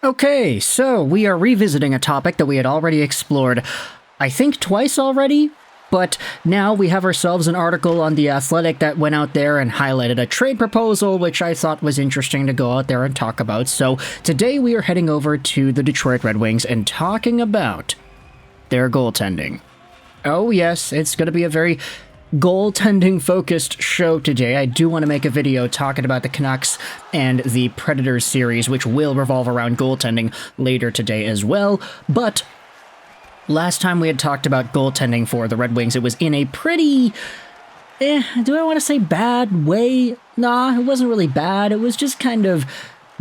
Okay, so we are revisiting a topic that we had already explored, I think twice already, but now we have ourselves an article on The Athletic that went out there and highlighted a trade proposal, which I thought was interesting to go out there and talk about. So today we are heading over to the Detroit Red Wings and talking about their goaltending. Oh yes, it's going to be a very goaltending-focused show today. I do want to make a video talking about the Canucks and the Predators series, which will revolve around goaltending later today as well, but last time we had talked about goaltending for the Red Wings, it was in a pretty, do I want to say bad way? Nah, it wasn't really bad. It was just kind of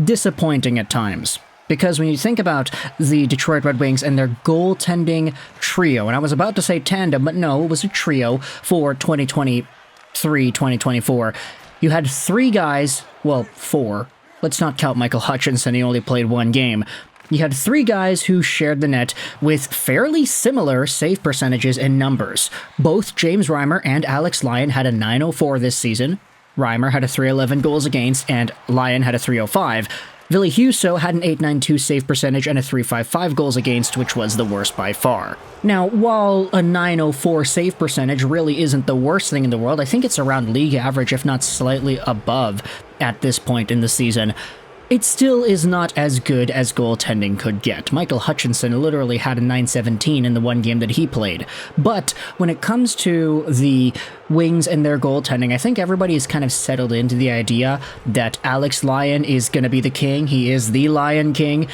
disappointing at times. Because when you think about the Detroit Red Wings and their goaltending trio, and I was about to say tandem, but no, it was a trio for 2023-2024. You had three guys, well, four. Let's not count Michael Hutchinson, he only played one game. You had three guys who shared the net with fairly similar save percentages and numbers. Both James Reimer and Alex Lyon had a .904 this season. Reimer had a .311 goals against, and Lyon had a .305. Ville Husso had an .892 save percentage and a .355 goals against, which was the worst by far. Now, while a .904 save percentage really isn't the worst thing in the world, I think it's around league average, if not slightly above, at this point in the season. It still is not as good as goaltending could get. Michael Hutchinson literally had a .917 in the one game that he played. But when it comes to the Wings and their goaltending, I think everybody is kind of settled into the idea that Alex Lyon is going to be the king. He is the Lion King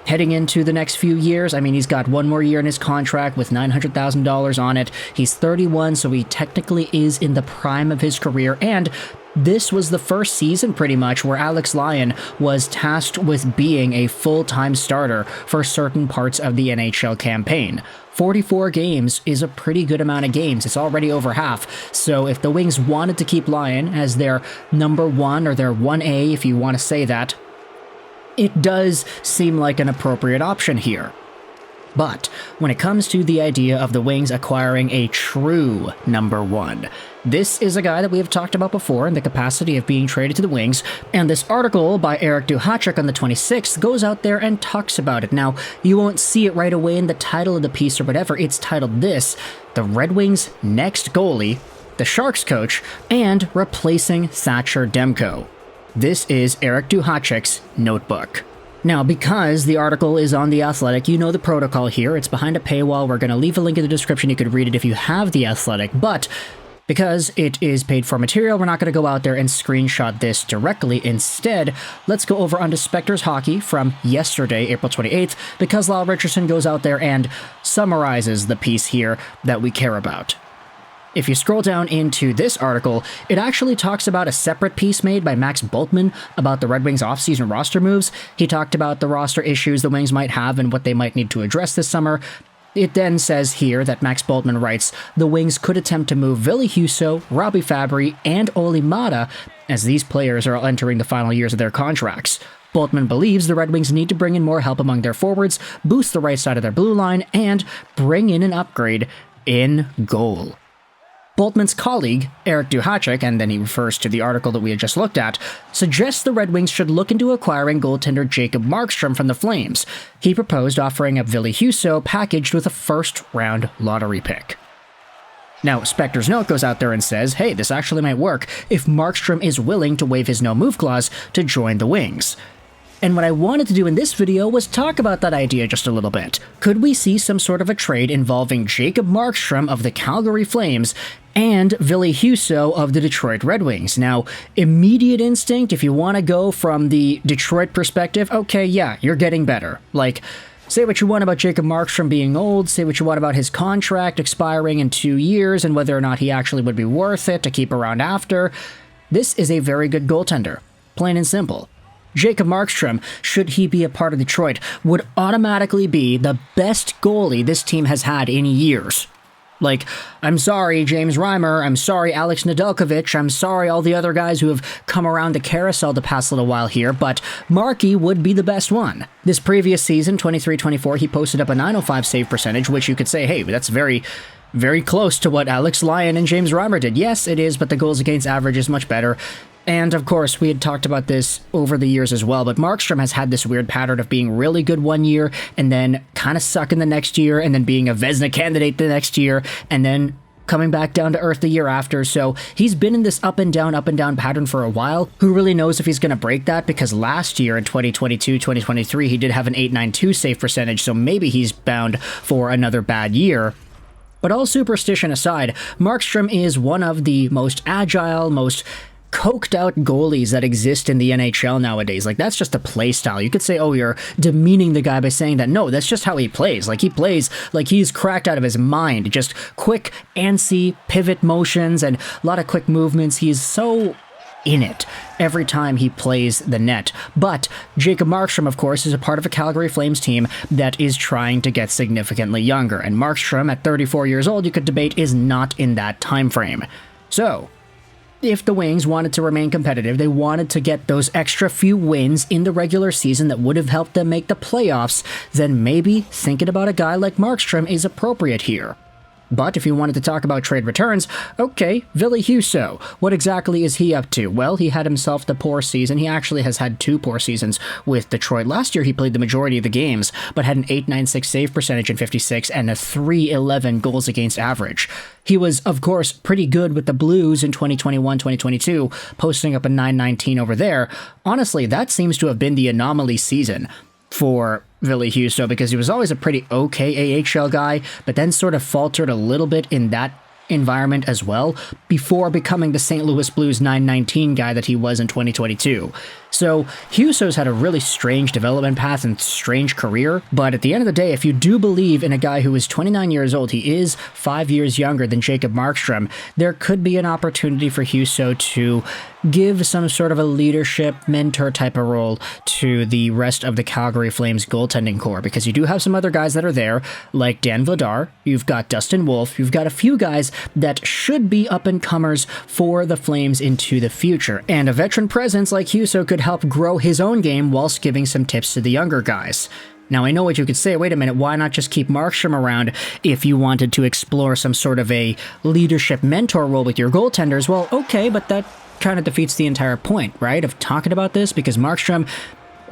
heading into the next few years. I mean, he's got one more year in his contract with $900,000 on it. He's 31, so he technically is in the prime of his career, and this was the first season, pretty much, where Alex Lyon was tasked with being a full-time starter for certain parts of the NHL campaign. 44 games is a pretty good amount of games. It's already over half. So if the Wings wanted to keep Lyon as their number one, or their 1A, if you want to say that, it does seem like an appropriate option here. But when it comes to the idea of the Wings acquiring a true number one, this is a guy that we have talked about before in the capacity of being traded to the Wings, and this article by Eric Duhachek on the 26th goes out there and talks about it. Now, you won't see it right away in the title of the piece or whatever. It's titled this: The Red Wings' Next Goalie, the Sharks Coach, and Replacing Thatcher Demko. This is Eric Duhachek's notebook. Now, because the article is on The Athletic, you know the protocol here. It's behind a paywall. We're going to leave a link in the description. You could read it if you have The Athletic, but because it is paid for material, we're not going to go out there and screenshot this directly. Instead, let's go over onto Spectre's Hockey from yesterday, April 28th, because Lyle Richardson goes out there and summarizes the piece here that we care about. If you scroll down into this article, it actually talks about a separate piece made by Max Bultman about the Red Wings offseason roster moves. He talked about the roster issues the Wings might have and what they might need to address this summer. It then says here that Max Bultman writes, the Wings could attempt to move Ville Husso, Robbie Fabry, and Olli Maatta, as these players are entering the final years of their contracts. Bultman believes the Red Wings need to bring in more help among their forwards, boost the right side of their blue line, and bring in an upgrade in goal. Bultman's colleague, Eric Duhachek, and then he refers to the article that we had just looked at, suggests the Red Wings should look into acquiring goaltender Jacob Markstrom from the Flames. He proposed offering up Ville Husso packaged with a first-round lottery pick. Now, Spectre's note goes out there and says, hey, this actually might work if Markstrom is willing to waive his no-move clause to join the Wings. And what I wanted to do in this video was talk about that idea just a little bit. Could we see some sort of a trade involving Jacob Markstrom of the Calgary Flames and Ville Husso of the Detroit Red Wings? Now, immediate instinct, if you want to go from the Detroit perspective, okay, yeah, you're getting better. Like, say what you want about Jacob Markstrom being old, say what you want about his contract expiring in 2 years and whether or not he actually would be worth it to keep around after. This is a very good goaltender, plain and simple. Jacob Markstrom, should he be a part of Detroit, would automatically be the best goalie this team has had in years. Like, I'm sorry, James Reimer, I'm sorry, Alex Nedeljkovic, I'm sorry, all the other guys who have come around the carousel the past little while here, but Marky would be the best one. This previous season, 23-24, he posted up a .905 save percentage, which you could say, hey, that's very close to what Alex Lyon and James Reimer did. Yes, it is, but the goals against average is much better. And of course, we had talked about this over the years as well, but Markstrom has had this weird pattern of being really good one year and then kind of sucking the next year and then being a Vezina candidate the next year and then coming back down to earth the year after. So he's been in this up and down pattern for a while. Who really knows if he's going to break that? Because last year in 2022, 2023, he did have an .892 save percentage, so maybe he's bound for another bad year. But all superstition aside, Markstrom is one of the most agile, most coked out goalies that exist in the NHL nowadays. Like, that's just a play style. You could say, oh, you're demeaning the guy by saying that. No, that's just how he plays. Like, he plays like he's cracked out of his mind. Just quick, antsy pivot motions and a lot of quick movements. He's so in it every time he plays the net. But Jacob Markstrom, of course, is a part of a Calgary Flames team that is trying to get significantly younger. And Markstrom, at 34 years old, you could debate, is not in that time frame. So if the Wings wanted to remain competitive, they wanted to get those extra few wins in the regular season that would have helped them make the playoffs, then maybe thinking about a guy like Markstrom is appropriate here. But if you wanted to talk about trade returns, okay, Ville Husso. What exactly is he up to? Well, he had himself the poor season. He actually has had 2 poor seasons with Detroit. Last year, he played the majority of the games, but had an .896 save percentage in 56 and a .311 goals against average. He was, of course, pretty good with the Blues in 2021-2022, posting up a .919 over there. Honestly, that seems to have been the anomaly season for Ville Husso, because he was always a pretty okay AHL guy, but then sort of faltered a little bit in that environment as well, before becoming the St. Louis Blues .919 guy that he was in 2022. So Husso's had a really strange development path and strange career, but at the end of the day, if you do believe in a guy who is 29 years old, he is 5 years younger than Jacob Markstrom, there could be an opportunity for Husso to give some sort of a leadership, mentor type of role to the rest of the Calgary Flames goaltending core, because you do have some other guys that are there, like Dan Bedard, you've got Dustin Wolf, you've got a few guys that should be up-and-comers for the Flames into the future, and a veteran presence like Husso could help grow his own game whilst giving some tips to the younger guys. Now, I know what you could say, wait a minute, why not just keep Markstrom around if you wanted to explore some sort of a leadership mentor role with your goaltenders? Well, okay, but that kind of defeats the entire point, right, of talking about this, because Markstrom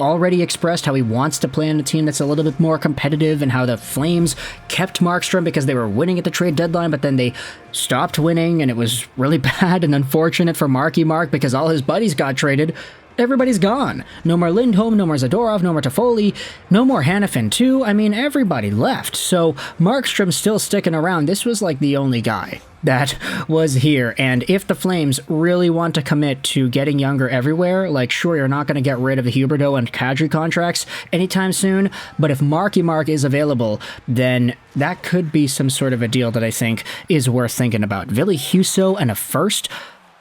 already expressed how he wants to play on a team that's a little bit more competitive, and how the Flames kept Markstrom because they were winning at the trade deadline, but then they stopped winning, and it was really bad and unfortunate for Marky Mark because all his buddies got traded. Everybody's gone. No more Lindholm, no more Zadorov, no more Toffoli, no more Hanifin too. I mean, everybody left. So Markstrom's still sticking around. This was like the only guy that was here. And if the Flames really want to commit to getting younger everywhere, like, sure, you're not going to get rid of the Huberdeau and Kadri contracts anytime soon, but if Marky Mark is available, then that could be some sort of a deal that I think is worth thinking about. Ville Husso and a first?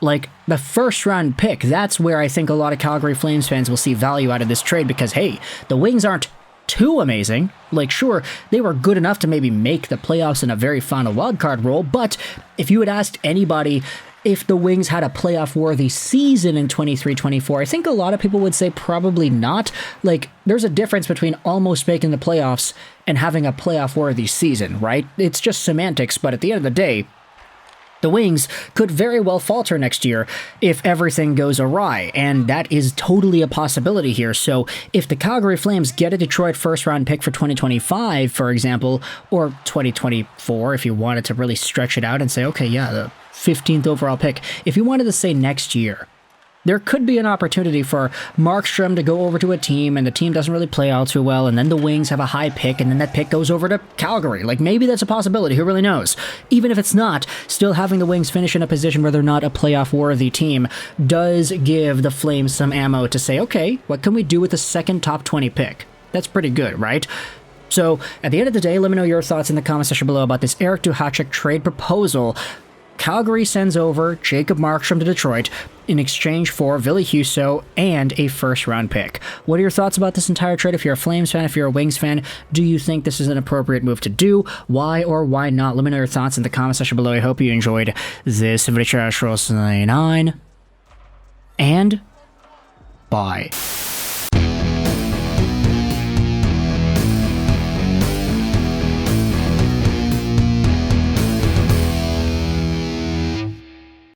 Like, the first round pick, that's where I think a lot of Calgary Flames fans will see value out of this trade, because, hey, the Wings aren't too amazing. Like, sure, they were good enough to maybe make the playoffs in a very final wildcard role, but if you had asked anybody if the Wings had a playoff-worthy season in 23-24, I think a lot of people would say probably not. Like, there's a difference between almost making the playoffs and having a playoff-worthy season, right? It's just semantics, but at the end of the day, the Wings could very well falter next year if everything goes awry, and that is totally a possibility here. So if the Calgary Flames get a Detroit first-round pick for 2025, for example, or 2024, if you wanted to really stretch it out and say, okay, yeah, the 15th overall pick, if you wanted to say next year, there could be an opportunity for Markstrom to go over to a team and the team doesn't really play all too well, and then the Wings have a high pick and then that pick goes over to Calgary. Like, maybe that's a possibility, who really knows? Even if it's not, still having the Wings finish in a position where they're not a playoff-worthy team does give the Flames some ammo to say, okay, what can we do with the second top 20 pick? That's pretty good, right? So, at the end of the day, let me know your thoughts in the comment section below about this Eric Duhatschek trade proposal. Calgary sends over Jacob Markstrom to Detroit in exchange for Ville Husso and a first-round pick. What are your thoughts about this entire trade? If you're a Flames fan, if you're a Wings fan, do you think this is an appropriate move to do? Why or why not? Let me know your thoughts in the comment section below. I hope you enjoyed this video. And bye.